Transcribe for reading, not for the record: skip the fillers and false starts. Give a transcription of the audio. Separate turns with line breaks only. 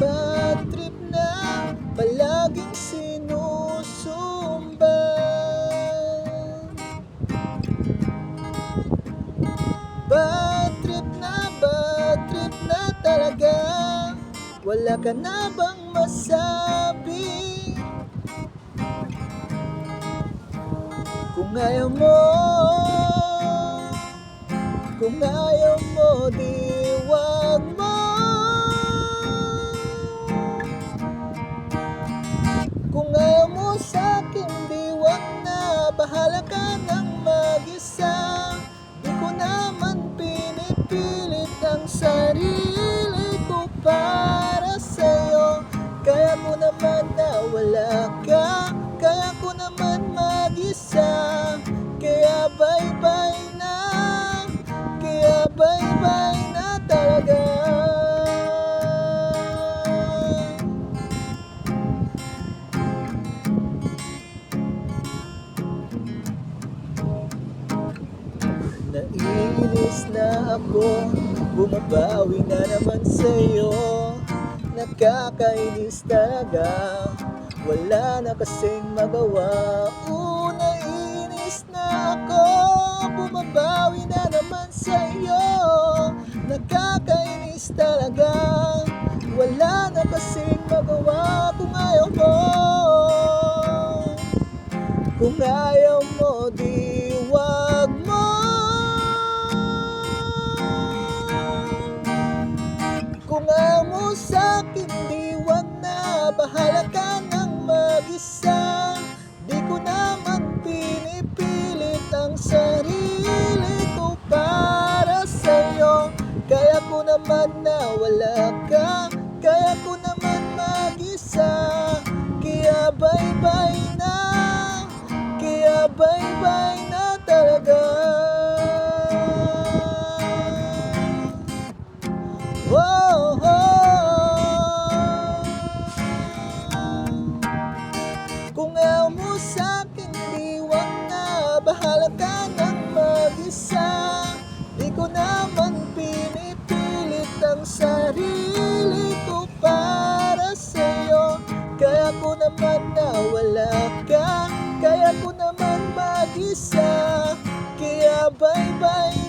Bad trip na palaging sinusumbat. Bad trip na talaga. Wala ka na bang masabi? Kung ayaw mo, di wag mo. Kung ayaw mo sa'kin, di wag na. Bahala ka nang mag-isa. Di ko naman pinipilit ang sarili ko para sa'yo. Kaya ko naman na wala ka, kaya ko naman mag-isa. Kaya bye-bye na, kaya bye-bye na talaga. Naiinis na ako, bumabawi na naman sa'yo. Nakakainis talaga, wala na kasing magawa. Naiinis na ako, bumabawi na naman sa'yo. Nakakainis talaga, wala na kasing magawa. Kung ayaw mo, di wag mo. Kung ayaw mo sa'kin, di wag na. Bahala ka nang mag-isa. Di ko naman pinipilit ang sarili ko para sa'yo. Kaya ko naman na wala ka, kaya ko naman mag-isa. Kaya bye-bye na, kaya bye-bye na talaga. Oh, oh. Kung ayaw mo sa'kin, di wag na. Bahala ka nang mag-isa. Di ko naman pinipilit ang sarili ko para sa'yo. Kaya ko naman na wala ka, kaya ko naman mag-isa. Kaya bye-bye